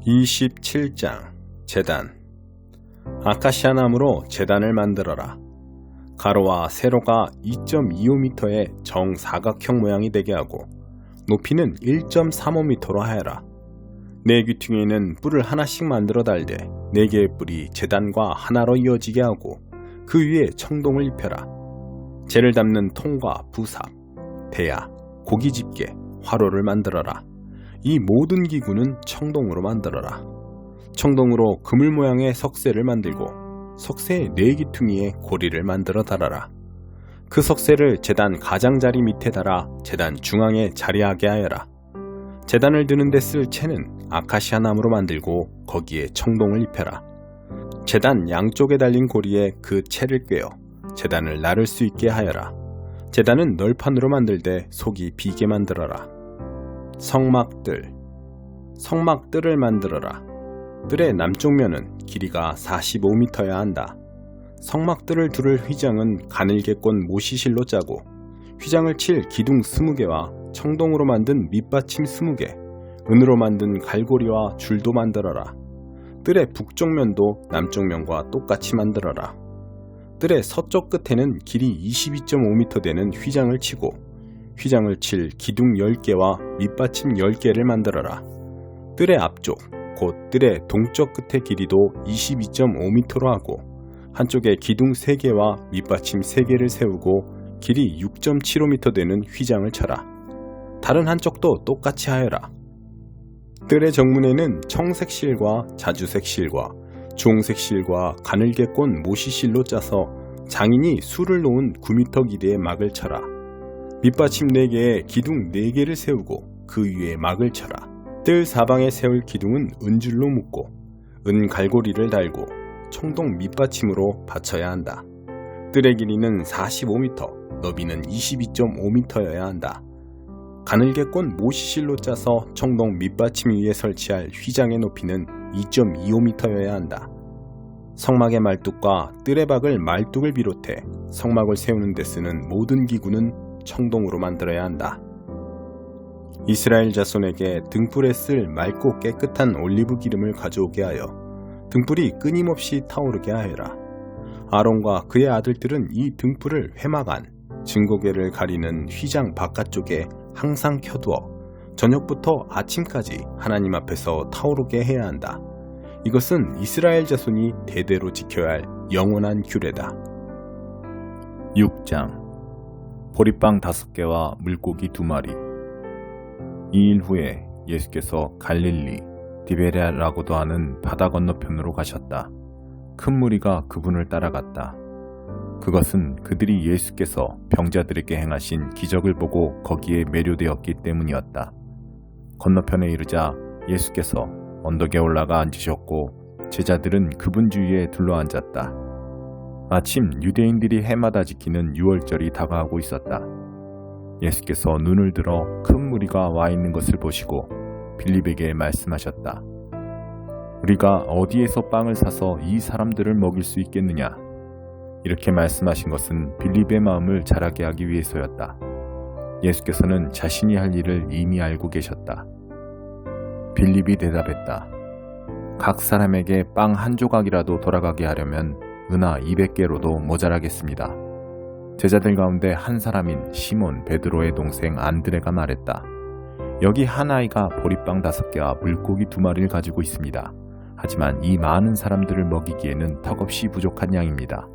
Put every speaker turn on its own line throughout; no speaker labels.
27장 제단. 아카시아 나무로 제단을 만들어라. 가로와 세로가 2.25m의 정사각형 모양이 되게 하고 높이는 1.35m로 하여라. 네 귀퉁이에는 뿔을 하나씩 만들어 달되 4개의 뿔이 제단과 하나로 이어지게 하고 그 위에 청동을 입혀라. 재를 담는 통과 부삽, 대야, 고기집게, 화로를 만들어라. 이 모든 기구는 청동으로 만들어라. 청동으로 그물 모양의 석쇠를 만들고 석쇠의 4귀퉁이에 고리를 만들어 달아라. 그 석쇠를 제단 가장자리 밑에 달아 제단 중앙에 자리하게 하여라. 제단을 드는 데 쓸 채는 아카시아 나무로 만들고 거기에 청동을 입혀라. 제단 양쪽에 달린 고리에 그 채를 꿰어 제단을 나를 수 있게 하여라. 제단은 널판으로 만들되 속이 비게 만들어라. 성막뜰. 성막뜰을 만들어라. 뜰의 남쪽 면은 길이가 45m여야 한다. 성막뜰을 두를 휘장은 가늘게 꼰 모시실로 짜고 휘장을 칠 기둥 20개와 청동으로 만든 밑받침 20개, 은으로 만든 갈고리와 줄도 만들어라. 뜰의 북쪽 면도 남쪽 면과 똑같이 만들어라. 뜰의 서쪽 끝에는 길이 22.5m 되는 휘장을 치고 휘장을 칠 기둥 10개와 밑받침 10개를 만들어라. 뜰의 앞쪽, 곧 뜰의 동쪽 끝의 길이도 22.5m로 하고 한쪽에 기둥 3개와 밑받침 3개를 세우고 길이 6.75m 되는 휘장을 쳐라. 다른 한쪽도 똑같이 하여라. 뜰의 정문에는 청색실과 자주색실과 주홍색실과 가늘게 꼰 모시실로 짜서 장인이 술을 놓은 9m 길이의 막을 쳐라. 밑받침 4개에 기둥 4개를 세우고 그 위에 막을 쳐라. 뜰 사방에 세울 기둥은 은줄로 묶고 은 갈고리를 달고 청동 밑받침으로 받쳐야 한다. 뜰의 길이는 45m, 너비는 22.5m여야 한다. 가늘게 꼰 모시실로 짜서 청동 밑받침 위에 설치할 휘장의 높이는 2.25m여야 한다. 성막의 말뚝과 뜰의 박을 말뚝을 비롯해 성막을 세우는 데 쓰는 모든 기구는 청동으로 만들어야 한다. 이스라엘 자손에게 등불에 쓸 맑고 깨끗한 올리브 기름을 가져오게 하여 등불이 끊임없이 타오르게 하여라. 아론과 그의 아들들은 이 등불을 회막 안, 증거궤를 가리는 휘장 바깥쪽에 항상 켜두어 저녁부터 아침까지 하나님 앞에서 타오르게 해야 한다. 이것은 이스라엘 자손이 대대로 지켜야 할 영원한 규례다.
6장. 보리빵 5개와 물고기 2마리. 2일 후에 예수께서 갈릴리 디베랴라고도 하는 바다 건너편으로 가셨다. 큰 무리가 그분을 따라갔다. 그것은 그들이 예수께서 병자들에게 행하신 기적을 보고 거기에 매료되었기 때문이었다. 건너편에 이르자 예수께서 언덕에 올라가 앉으셨고 제자들은 그분 주위에 둘러앉았다. 마침 유대인들이 해마다 지키는 유월절이 다가오고 있었다. 예수께서 눈을 들어 큰 무리가 와 있는 것을 보시고 빌립에게 말씀하셨다. 우리가 어디에서 빵을 사서 이 사람들을 먹일 수 있겠느냐? 이렇게 말씀하신 것은 빌립의 마음을 자라게 하기 위해서였다. 예수께서는 자신이 할 일을 이미 알고 계셨다. 빌립이 대답했다. 각 사람에게 빵 한 조각이라도 돌아가게 하려면 은하 200개로도 모자라겠습니다. 제자들 가운데 한 사람인 시몬 베드로의 동생 안드레가 말했다. 여기 한 아이가 보리빵 5개와 물고기 2마리를 가지고 있습니다. 하지만 이 많은 사람들을 먹이기에는 턱없이 부족한 양입니다.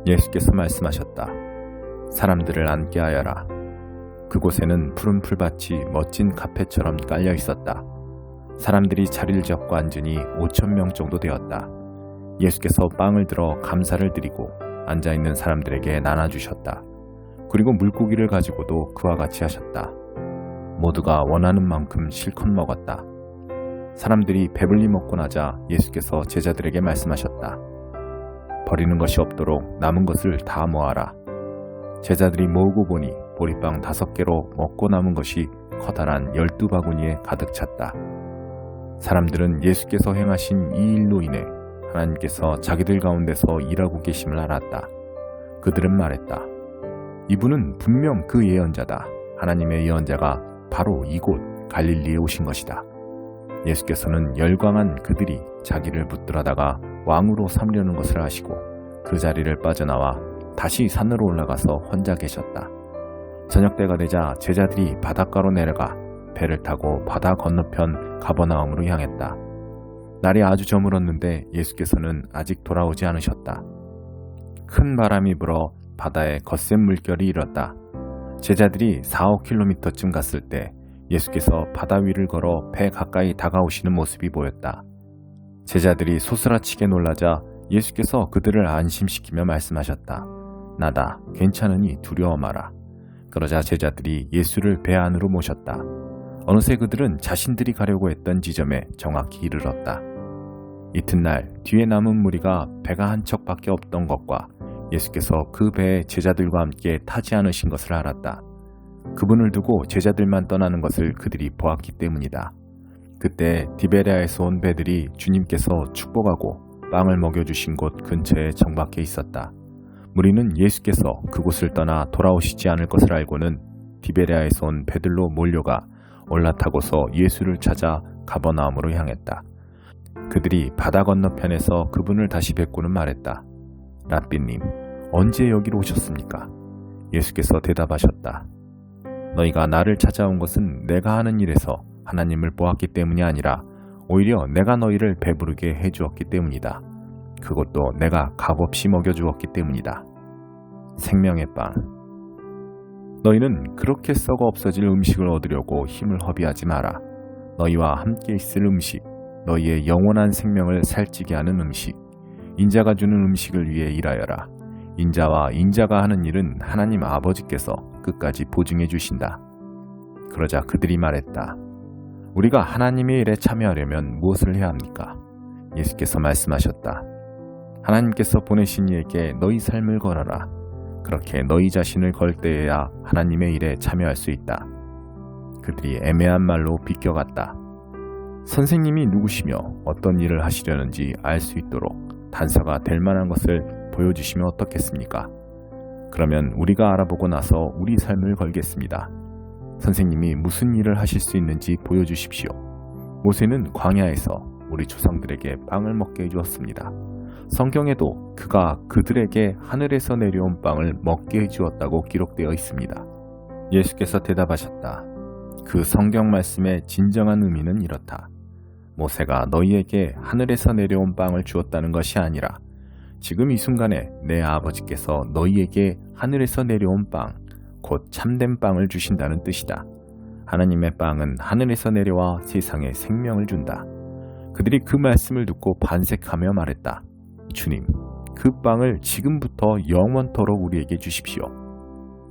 예수께서 말씀하셨다. 사람들을 앉게 하여라. 그곳에는 푸른 풀밭이 멋진 카펫처럼 깔려 있었다. 사람들이 자리를 잡고 앉으니 5,000명 정도 되었다. 예수께서 빵을 들어 감사를 드리고 앉아있는 사람들에게 나눠주셨다. 그리고 물고기를 가지고도 그와 같이 하셨다. 모두가 원하는 만큼 실컷 먹었다. 사람들이 배불리 먹고 나자 예수께서 제자들에게 말씀하셨다. 버리는 것이 없도록 남은 것을 다 모아라. 제자들이 모으고 보니 보리빵 5개로 먹고 남은 것이 커다란 12바구니에 가득 찼다. 사람들은 예수께서 행하신 이 일로 인해 하나님께서 자기들 가운데서 일하고 계심을 알았다. 그들은 말했다. 이분은 분명 그 예언자다. 하나님의 예언자가 바로 이곳 갈릴리에 오신 것이다. 예수께서는 열광한 그들이 자기를 붙들어다가 왕으로 삼려는 것을 아시고 그 자리를 빠져나와 다시 산으로 올라가서 혼자 계셨다. 저녁 때가 되자 제자들이 바닷가로 내려가 배를 타고 바다 건너편 가버나움으로 향했다. 날이 아주 저물었는데 예수께서는 아직 돌아오지 않으셨다. 큰 바람이 불어 바다에 거센 물결이 일었다. 제자들이 4-5km쯤 갔을 때 예수께서 바다 위를 걸어 배 가까이 다가오시는 모습이 보였다. 제자들이 소스라치게 놀라자 예수께서 그들을 안심시키며 말씀하셨다. 나다, 괜찮으니 두려워 마라. 그러자 제자들이 예수를 배 안으로 모셨다. 어느새 그들은 자신들이 가려고 했던 지점에 정확히 이르렀다. 이튿날 뒤에 남은 무리가 배가 한 척밖에 없던 것과 예수께서 그 배에 제자들과 함께 타지 않으신 것을 알았다. 그분을 두고 제자들만 떠나는 것을 그들이 보았기 때문이다. 그때 디베레아에서 온 배들이 주님께서 축복하고 빵을 먹여주신 곳 근처에 정박해 있었다. 무리는 예수께서 그곳을 떠나 돌아오시지 않을 것을 알고는 디베레아에서 온 배들로 몰려가 올라타고서 예수를 찾아 가버나움으로 향했다. 그들이 바다 건너편에서 그분을 다시 뵙고는 말했다. 랍비님, 언제 여기로 오셨습니까? 예수께서 대답하셨다. 너희가 나를 찾아온 것은 내가 하는 일에서 하나님을 보았기 때문이 아니라 오히려 내가 너희를 배부르게 해주었기 때문이다. 그것도 내가 값없이 먹여주었기 때문이다. 생명의 빵. 너희는 그렇게 썩어 없어질 음식을 얻으려고 힘을 허비하지 마라. 너희와 함께 있을 음식, 너희의 영원한 생명을 살찌게 하는 음식, 인자가 주는 음식을 위해 일하여라. 인자와 인자가 하는 일은 하나님 아버지께서 끝까지 보증해 주신다. 그러자 그들이 말했다. 우리가 하나님의 일에 참여하려면 무엇을 해야 합니까? 예수께서 말씀하셨다. 하나님께서 보내신 이에게 너희 삶을 걸어라. 그렇게 너희 자신을 걸 때에야 하나님의 일에 참여할 수 있다. 그들이 애매한 말로 비껴갔다. 선생님이 누구시며 어떤 일을 하시려는지 알 수 있도록 단서가 될 만한 것을 보여주시면 어떻겠습니까? 그러면 우리가 알아보고 나서 우리 삶을 걸겠습니다. 선생님이 무슨 일을 하실 수 있는지 보여주십시오. 모세는 광야에서 우리 조상들에게 빵을 먹게 해주었습니다. 성경에도 그가 그들에게 하늘에서 내려온 빵을 먹게 해주었다고 기록되어 있습니다. 예수께서 대답하셨다. 그 성경 말씀의 진정한 의미는 이렇다. 모세가 너희에게 하늘에서 내려온 빵을 주었다는 것이 아니라 지금 이 순간에 내 아버지께서 너희에게 하늘에서 내려온 빵, 곧 참된 빵을 주신다는 뜻이다. 하나님의 빵은 하늘에서 내려와 세상에 생명을 준다. 그들이 그 말씀을 듣고 반색하며 말했다. 주님, 그 빵을 지금부터 영원토록 우리에게 주십시오.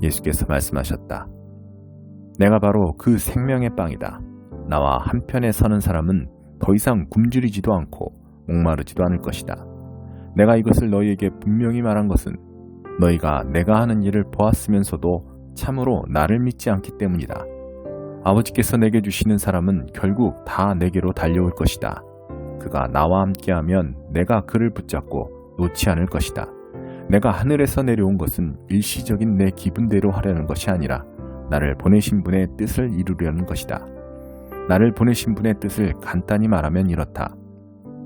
예수께서 말씀하셨다. 내가 바로 그 생명의 빵이다. 나와 한편에 서는 사람은 더 이상 굶주리지도 않고 목마르지도 않을 것이다. 내가 이것을 너희에게 분명히 말한 것은 너희가 내가 하는 일을 보았으면서도 참으로 나를 믿지 않기 때문이다. 아버지께서 내게 주시는 사람은 결국 다 내게로 달려올 것이다. 그가 나와 함께하면 내가 그를 붙잡고 놓지 않을 것이다. 내가 하늘에서 내려온 것은 일시적인 내 기분대로 하려는 것이 아니라 나를 보내신 분의 뜻을 이루려는 것이다. 나를 보내신 분의 뜻을 간단히 말하면 이렇다.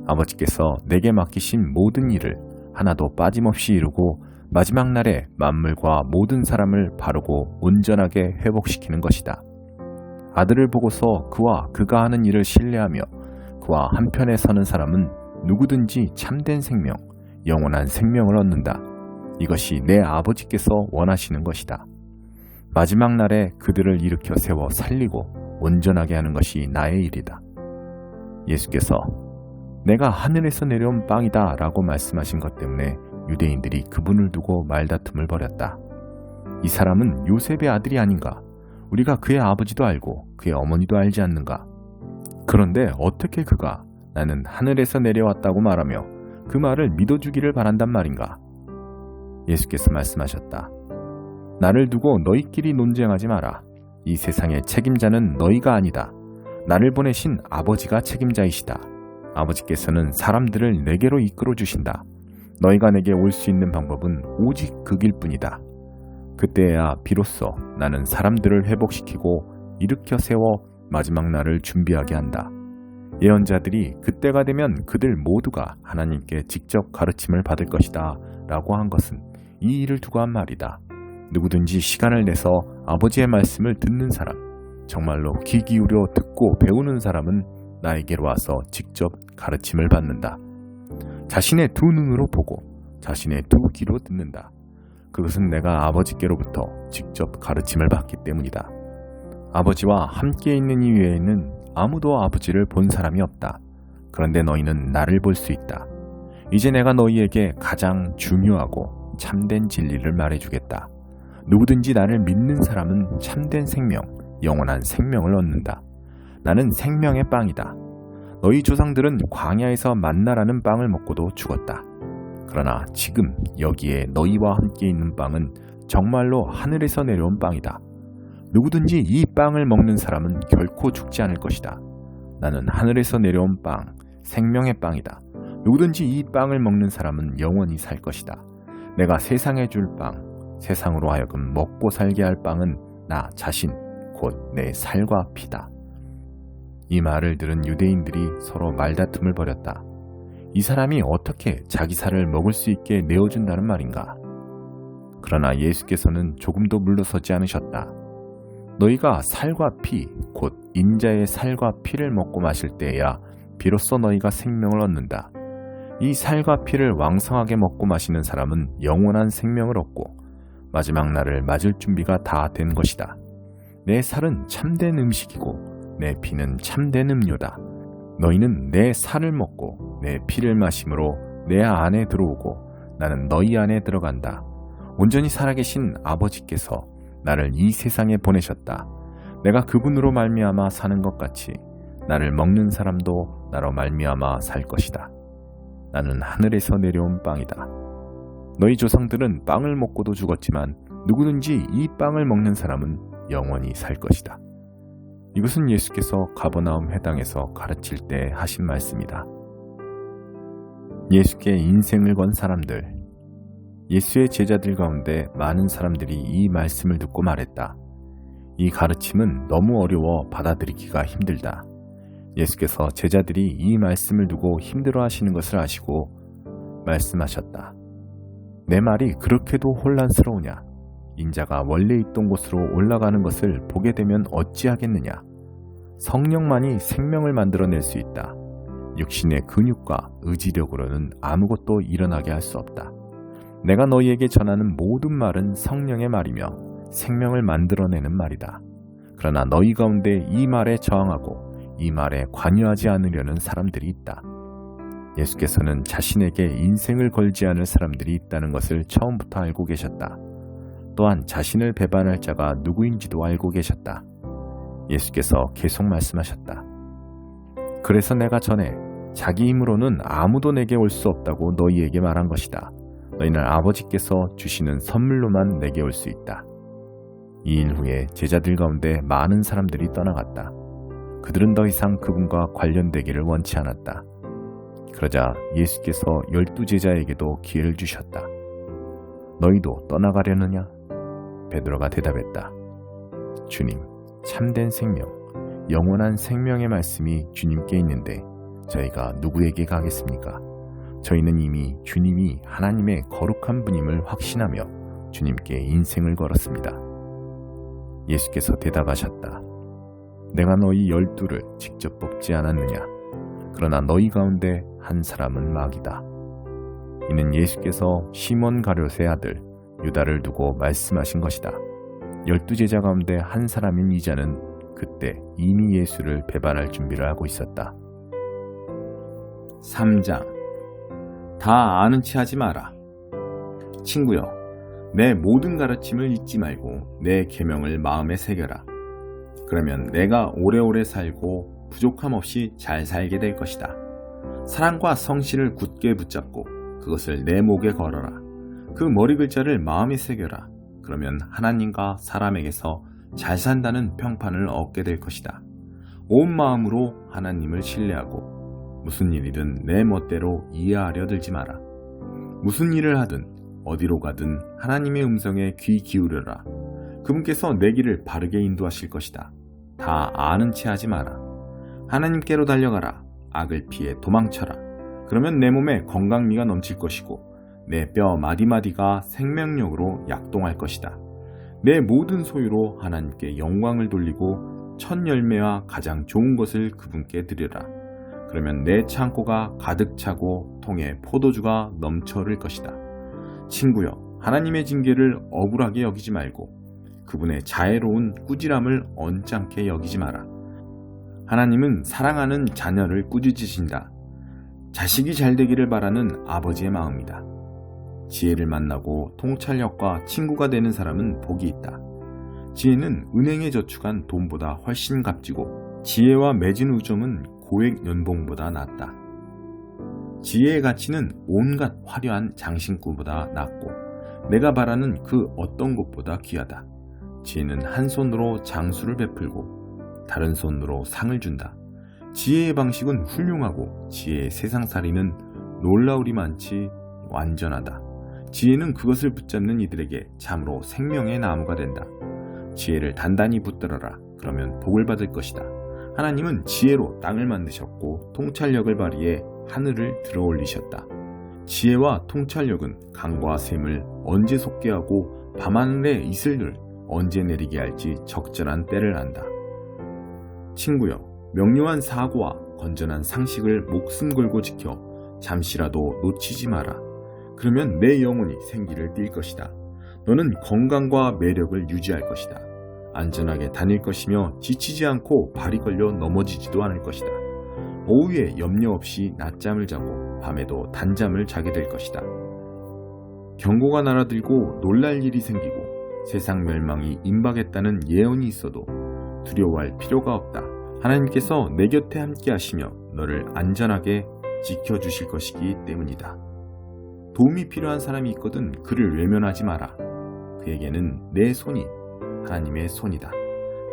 아버지께서 내게 맡기신 모든 일을 하나도 빠짐없이 이루고 마지막 날에 만물과 모든 사람을 바르고 온전하게 회복시키는 것이다. 아들을 보고서 그와 그가 하는 일을 신뢰하며 그와 한편에 서는 사람은 누구든지 참된 생명, 영원한 생명을 얻는다. 이것이 내 아버지께서 원하시는 것이다. 마지막 날에 그들을 일으켜 세워 살리고 온전하게 하는 것이 나의 일이다. 예수께서 내가 하늘에서 내려온 빵이다 라고 말씀하신 것 때문에 유대인들이 그분을 두고 말다툼을 벌였다. 이 사람은 요셉의 아들이 아닌가? 우리가 그의 아버지도 알고 그의 어머니도 알지 않는가? 그런데 어떻게 그가 나는 하늘에서 내려왔다고 말하며 그 말을 믿어주기를 바란단 말인가? 예수께서 말씀하셨다. 나를 두고 너희끼리 논쟁하지 마라. 이 세상의 책임자는 너희가 아니다. 나를 보내신 아버지가 책임자이시다. 아버지께서는 사람들을 내게로 이끌어 주신다. 너희가 내게 올 수 있는 방법은 오직 그 길뿐이다. 그때야 비로소 나는 사람들을 회복시키고 일으켜 세워 마지막 날을 준비하게 한다. 예언자들이 그때가 되면 그들 모두가 하나님께 직접 가르침을 받을 것이다 라고 한 것은 이 일을 두고 한 말이다. 누구든지 시간을 내서 아버지의 말씀을 듣는 사람, 정말로 귀 기울여 듣고 배우는 사람은 나에게로 와서 직접 가르침을 받는다. 자신의 두 눈으로 보고 자신의 두 귀로 듣는다. 그것은 내가 아버지께로부터 직접 가르침을 받기 때문이다. 아버지와 함께 있는 이외에는 아무도 아버지를 본 사람이 없다. 그런데 너희는 나를 볼 수 있다. 이제 내가 너희에게 가장 중요하고 참된 진리를 말해주겠다. 누구든지 나를 믿는 사람은 참된 생명, 영원한 생명을 얻는다. 나는 생명의 빵이다. 너희 조상들은 광야에서 만나라는 빵을 먹고도 죽었다. 그러나 지금 여기에 너희와 함께 있는 빵은 정말로 하늘에서 내려온 빵이다. 누구든지 이 빵을 먹는 사람은 결코 죽지 않을 것이다. 나는 하늘에서 내려온 빵, 생명의 빵이다. 누구든지 이 빵을 먹는 사람은 영원히 살 것이다. 내가 세상에 줄 빵, 세상으로 하여금 먹고 살게 할 빵은 나 자신, 곧 내 살과 피다. 이 말을 들은 유대인들이 서로 말다툼을 벌였다. 이 사람이 어떻게 자기 살을 먹을 수 있게 내어준다는 말인가? 그러나 예수께서는 조금도 물러서지 않으셨다. 너희가 살과 피, 곧 인자의 살과 피를 먹고 마실 때에야 비로소 너희가 생명을 얻는다. 이 살과 피를 왕성하게 먹고 마시는 사람은 영원한 생명을 얻고 마지막 날을 맞을 준비가 다 된 것이다. 내 살은 참된 음식이고 내 피는 참된 음료다. 너희는 내 살을 먹고 내 피를 마심으로 내 안에 들어오고 나는 너희 안에 들어간다. 온전히 살아계신 아버지께서 나를 이 세상에 보내셨다. 내가 그분으로 말미암아 사는 것 같이 나를 먹는 사람도 나로 말미암아 살 것이다. 나는 하늘에서 내려온 빵이다. 너희 조상들은 빵을 먹고도 죽었지만 누구든지 이 빵을 먹는 사람은 영원히 살 것이다. 이것은 예수께서 가버나움 회당에서 가르칠 때 하신 말씀이다. 예수께 인생을 건 사람들. 예수의 제자들 가운데 많은 사람들이 이 말씀을 듣고 말했다. 이 가르침은 너무 어려워 받아들이기가 힘들다. 예수께서 제자들이 이 말씀을 두고 힘들어 하시는 것을 아시고 말씀하셨다. 내 말이 그렇게도 혼란스러우냐? 인자가 원래 있던 곳으로 올라가는 것을 보게 되면 어찌하겠느냐? 성령만이 생명을 만들어낼 수 있다. 육신의 근육과 의지력으로는 아무것도 일어나게 할 수 없다. 내가 너희에게 전하는 모든 말은 성령의 말이며 생명을 만들어내는 말이다. 그러나 너희 가운데 이 말에 저항하고 이 말에 관여하지 않으려는 사람들이 있다. 예수께서는 자신에게 인생을 걸지 않을 사람들이 있다는 것을 처음부터 알고 계셨다. 또한 자신을 배반할 자가 누구인지도 알고 계셨다. 예수께서 계속 말씀하셨다. 그래서 내가 전에 자기 힘으로는 아무도 내게 올 수 없다고 너희에게 말한 것이다. 너희는 아버지께서 주시는 선물로만 내게 올 수 있다. 이 일 후에 제자들 가운데 많은 사람들이 떠나갔다. 그들은 더 이상 그분과 관련되기를 원치 않았다. 그러자 예수께서 12제자에게도 기회를 주셨다. 너희도 떠나가려느냐? 베드로가 대답했다. 주님, 참된 생명, 영원한 생명의 말씀이 주님께 있는데 저희가 누구에게 가겠습니까? 저희는 이미 주님이 하나님의 거룩한 분임을 확신하며 주님께 인생을 걸었습니다. 예수께서 대답하셨다. 내가 너희 12를 직접 뽑지 않았느냐? 그러나 너희 가운데 한 사람은 마귀다. 이는 예수께서 시몬 가룟의 아들 유다를 두고 말씀하신 것이다. 12제자 가운데 한 사람인 이자는 그때 이미 예수를 배반할 준비를 하고 있었다. 3장. 다 아는 체 하지 마라. 친구여, 내 모든 가르침을 잊지 말고 내 계명을 마음에 새겨라. 그러면 내가 오래오래 살고 부족함 없이 잘 살게 될 것이다. 사랑과 성실을 굳게 붙잡고 그것을 내 목에 걸어라. 그 머리 글자를 마음에 새겨라. 그러면 하나님과 사람에게서 잘 산다는 평판을 얻게 될 것이다. 온 마음으로 하나님을 신뢰하고 무슨 일이든 내 멋대로 이해하려 들지 마라. 무슨 일을 하든 어디로 가든 하나님의 음성에 귀 기울여라. 그분께서 내 길을 바르게 인도하실 것이다. 다 아는 체 하지 마라. 하나님께로 달려가라. 악을 피해 도망쳐라. 그러면 내 몸에 건강미가 넘칠 것이고 내 뼈 마디마디가 생명력으로 약동할 것이다. 내 모든 소유로 하나님께 영광을 돌리고 첫 열매와 가장 좋은 것을 그분께 드리라. 그러면 내 창고가 가득 차고 통에 포도주가 넘쳐 흐를 것이다. 친구여, 하나님의 징계를 억울하게 여기지 말고 그분의 자애로운 꾸지람을 언짢게 여기지 마라. 하나님은 사랑하는 자녀를 꾸짖으신다. 자식이 잘 되기를 바라는 아버지의 마음이다. 지혜를 만나고 통찰력과 친구가 되는 사람은 복이 있다. 지혜는 은행에 저축한 돈보다 훨씬 값지고 지혜와 맺은 우정은 고액 연봉보다 낫다. 지혜의 가치는 온갖 화려한 장신구보다 낫고 내가 바라는 그 어떤 것보다 귀하다. 지혜는 한 손으로 장수를 베풀고 다른 손으로 상을 준다. 지혜의 방식은 훌륭하고 지혜의 세상살이는 놀라우리만치 완전하다. 지혜는 그것을 붙잡는 이들에게 참으로 생명의 나무가 된다. 지혜를 단단히 붙들어라. 그러면 복을 받을 것이다. 하나님은 지혜로 땅을 만드셨고 통찰력을 발휘해 하늘을 들어올리셨다. 지혜와 통찰력은 강과 샘을 언제 솟게 하고 밤하늘의 이슬을 언제 내리게 할지 적절한 때를 안다. 친구여, 명료한 사고와 건전한 상식을 목숨 걸고 지켜 잠시라도 놓치지 마라. 그러면 내 영혼이 생기를 띨 것이다. 너는 건강과 매력을 유지할 것이다. 안전하게 다닐 것이며 지치지 않고 발이 걸려 넘어지지도 않을 것이다. 오후에 염려 없이 낮잠을 자고 밤에도 단잠을 자게 될 것이다. 경고가 날아들고 놀랄 일이 생기고 세상 멸망이 임박했다는 예언이 있어도 두려워할 필요가 없다. 하나님께서 내 곁에 함께 하시며 너를 안전하게 지켜주실 것이기 때문이다. 도움이 필요한 사람이 있거든 그를 외면하지 마라. 그에게는 내 손이 하나님의 손이다.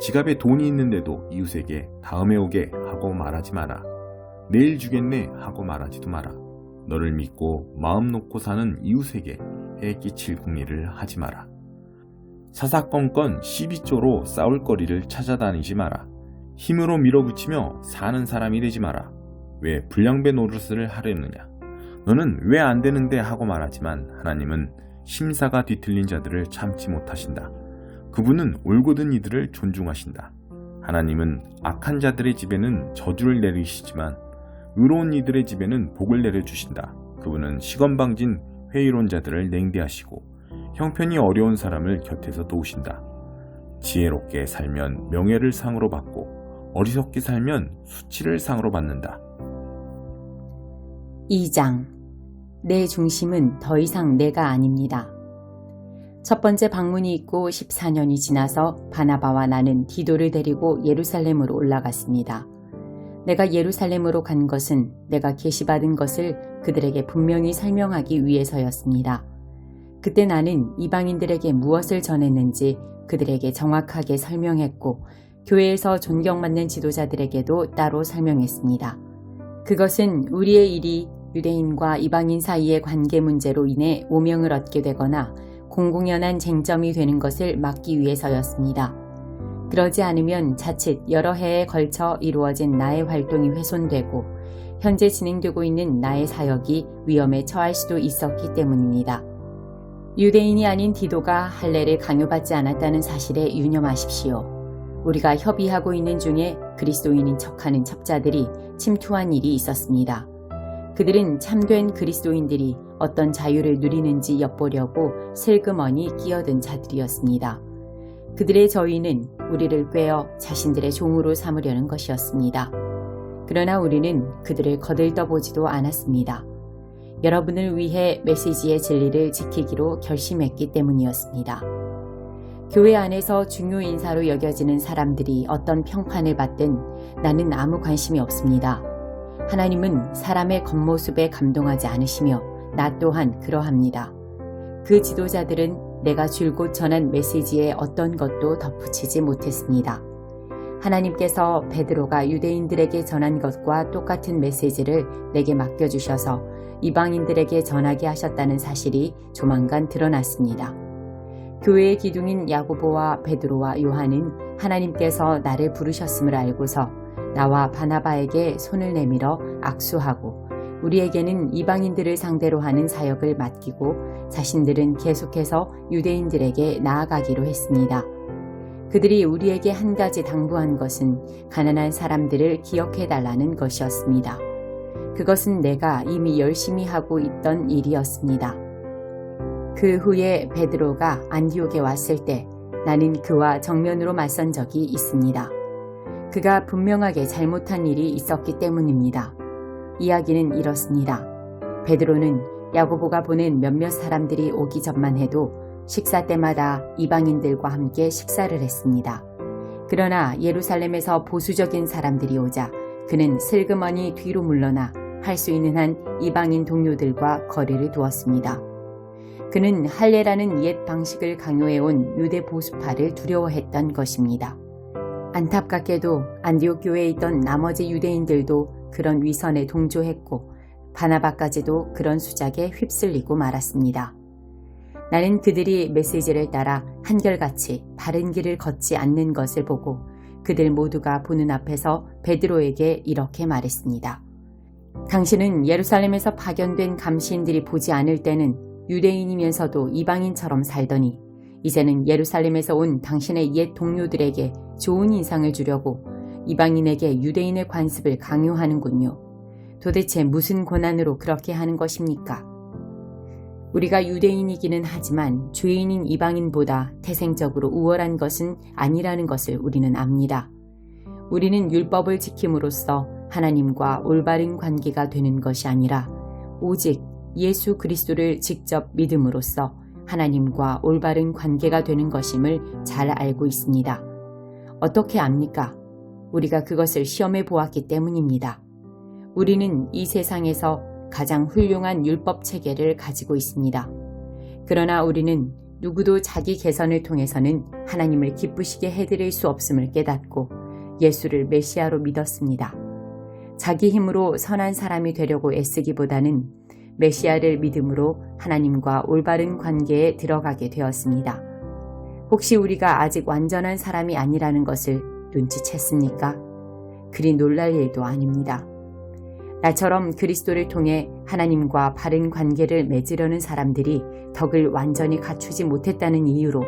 지갑에 돈이 있는데도 이웃에게 다음에 오게 하고 말하지 마라. 내일 주겠네 하고 말하지도 마라. 너를 믿고 마음 놓고 사는 이웃에게 해 끼칠 궁리를 하지 마라. 사사건건 시비조로 싸울 거리를 찾아다니지 마라. 힘으로 밀어붙이며 사는 사람이 되지 마라. 왜 불량배 노릇을 하려느냐. 너는 왜 안 되는데 하고 말하지만 하나님은 심사가 뒤틀린 자들을 참지 못하신다. 그분은 올곧은 이들을 존중하신다. 하나님은 악한 자들의 집에는 저주를 내리시지만 의로운 이들의 집에는 복을 내려주신다. 그분은 시건방진 회의론 자들을 냉대하시고 형편이 어려운 사람을 곁에서 도우신다. 지혜롭게 살면 명예를 상으로 받고 어리석게 살면 수치를 상으로 받는다.
2장. 내 중심은 더 이상 내가 아닙니다. 첫 번째 방문이 있고 14년이 지나서 바나바와 나는 디도를 데리고 예루살렘으로 올라갔습니다. 내가 예루살렘으로 간 것은 내가 계시받은 것을 그들에게 분명히 설명하기 위해서였습니다. 그때 나는 이방인들에게 무엇을 전했는지 그들에게 정확하게 설명했고 교회에서 존경받는 지도자들에게도 따로 설명했습니다. 그것은 우리의 일이 유대인과 이방인 사이의 관계 문제로 인해 오명을 얻게 되거나 공공연한 쟁점이 되는 것을 막기 위해서였습니다. 그러지 않으면 자칫 여러 해에 걸쳐 이루어진 나의 활동이 훼손되고 현재 진행되고 있는 나의 사역이 위험에 처할 수도 있었기 때문입니다. 유대인이 아닌 디도가 할례를 강요받지 않았다는 사실에 유념하십시오. 우리가 협의하고 있는 중에 그리스도인인 척하는 첩자들이 침투한 일이 있었습니다. 그들은 참된 그리스도인들이 어떤 자유를 누리는지 엿보려고 슬그머니 끼어든 자들이었습니다. 그들의 저희는 우리를 꿰어 자신들의 종으로 삼으려는 것이었습니다. 그러나 우리는 그들을 거들떠보지도 않았습니다. 여러분을 위해 메시지의 진리를 지키기로 결심했기 때문이었습니다. 교회 안에서 중요 인사로 여겨지는 사람들이 어떤 평판을 받든 나는 아무 관심이 없습니다. 하나님은 사람의 겉모습에 감동하지 않으시며 나 또한 그러합니다. 그 지도자들은 내가 줄곧 전한 메시지에 어떤 것도 덧붙이지 못했습니다. 하나님께서 베드로가 유대인들에게 전한 것과 똑같은 메시지를 내게 맡겨주셔서 이방인들에게 전하게 하셨다는 사실이 조만간 드러났습니다. 교회의 기둥인 야고보와 베드로와 요한은 하나님께서 나를 부르셨음을 알고서 나와 바나바에게 손을 내밀어 악수하고 우리에게는 이방인들을 상대로 하는 사역을 맡기고 자신들은 계속해서 유대인들에게 나아가기로 했습니다. 그들이 우리에게 한 가지 당부한 것은 가난한 사람들을 기억해달라는 것이었습니다. 그것은 내가 이미 열심히 하고 있던 일이었습니다. 그 후에 베드로가 안디옥에 왔을 때 나는 그와 정면으로 맞선 적이 있습니다. 그가 분명하게 잘못한 일이 있었기 때문입니다. 이야기는 이렇습니다. 베드로는 야고보가 보낸 몇몇 사람들이 오기 전만 해도 식사 때마다 이방인들과 함께 식사를 했습니다. 그러나 예루살렘에서 보수적인 사람들이 오자 그는 슬그머니 뒤로 물러나 할 수 있는 한 이방인 동료들과 거리를 두었습니다. 그는 할례라는 옛 방식을 강요해온 유대 보수파를 두려워했던 것입니다. 안타깝게도 안디옥 교회에 있던 나머지 유대인들도 그런 위선에 동조했고 바나바까지도 그런 수작에 휩쓸리고 말았습니다. 나는 그들이 메시지를 따라 한결같이 바른 길을 걷지 않는 것을 보고 그들 모두가 보는 앞에서 베드로에게 이렇게 말했습니다. 당신은 예루살렘에서 파견된 감시인들이 보지 않을 때는 유대인이면서도 이방인처럼 살더니 이제는 예루살렘에서 온 당신의 옛 동료들에게 좋은 인상을 주려고 이방인에게 유대인의 관습을 강요하는군요. 도대체 무슨 권한으로 그렇게 하는 것입니까? 우리가 유대인이기는 하지만 죄인인 이방인보다 태생적으로 우월한 것은 아니라는 것을 우리는 압니다. 우리는 율법을 지킴으로써 하나님과 올바른 관계가 되는 것이 아니라 오직 예수 그리스도를 직접 믿음으로써 하나님과 올바른 관계가 되는 것임을 잘 알고 있습니다. 어떻게 압니까? 우리가 그것을 시험해 보았기 때문입니다. 우리는 이 세상에서 가장 훌륭한 율법 체계를 가지고 있습니다. 그러나 우리는 누구도 자기 개선을 통해서는 하나님을 기쁘시게 해드릴 수 없음을 깨닫고 예수를 메시아로 믿었습니다. 자기 힘으로 선한 사람이 되려고 애쓰기보다는 메시아를 믿음으로 하나님과 올바른 관계에 들어가게 되었습니다. 혹시 우리가 아직 완전한 사람이 아니라는 것을 눈치챘습니까? 그리 놀랄 일도 아닙니다. 나처럼 그리스도를 통해 하나님과 바른 관계를 맺으려는 사람들이 덕을 완전히 갖추지 못했다는 이유로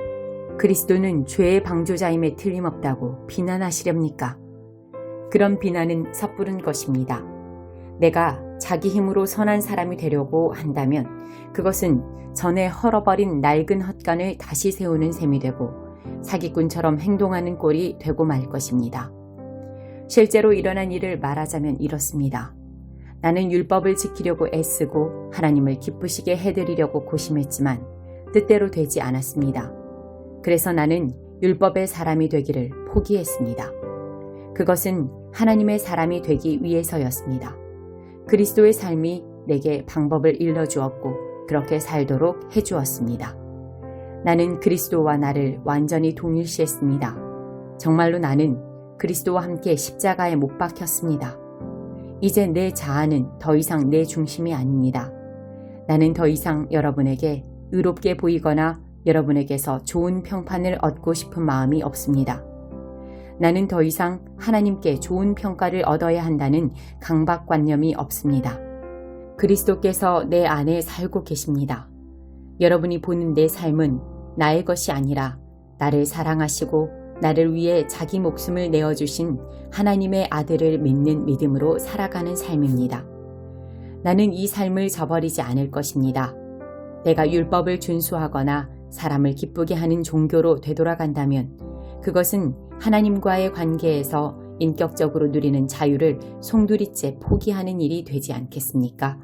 그리스도는 죄의 방조자임에 틀림없다고 비난하시렵니까? 그런 비난은 섣부른 것입니다. 내가 자기 힘으로 선한 사람이 되려고 한다면 그것은 전에 헐어버린 낡은 헛간을 다시 세우는 셈이 되고 사기꾼처럼 행동하는 꼴이 되고 말 것입니다. 실제로 일어난 일을 말하자면 이렇습니다. 나는 율법을 지키려고 애쓰고 하나님을 기쁘시게 해드리려고 고심했지만 뜻대로 되지 않았습니다. 그래서 나는 율법의 사람이 되기를 포기했습니다. 그것은 하나님의 사람이 되기 위해서였습니다. 그리스도의 삶이 내게 방법을 일러주었고 그렇게 살도록 해주었습니다. 나는 그리스도와 나를 완전히 동일시했습니다. 정말로 나는 그리스도와 함께 십자가에 못 박혔습니다. 이제 내 자아는 더 이상 내 중심이 아닙니다. 나는 더 이상 여러분에게 의롭게 보이거나 여러분에게서 좋은 평판을 얻고 싶은 마음이 없습니다. 나는 더 이상 하나님께 좋은 평가를 얻어야 한다는 강박관념이 없습니다. 그리스도께서 내 안에 살고 계십니다. 여러분이 보는 내 삶은 나의 것이 아니라 나를 사랑하시고 나를 위해 자기 목숨을 내어주신 하나님의 아들을 믿는 믿음으로 살아가는 삶입니다. 나는 이 삶을 저버리지 않을 것입니다. 내가 율법을 준수하거나 사람을 기쁘게 하는 종교로 되돌아간다면 그것은 하나님과의 관계에서 인격적으로 누리는 자유를 송두리째 포기하는 일이 되지 않겠습니까?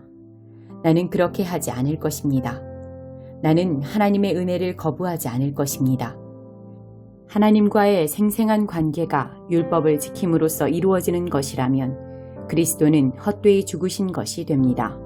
나는 그렇게 하지 않을 것입니다. 나는 하나님의 은혜를 거부하지 않을 것입니다. 하나님과의 생생한 관계가 율법을 지킴으로써 이루어지는 것이라면 그리스도는 헛되이 죽으신 것이 됩니다.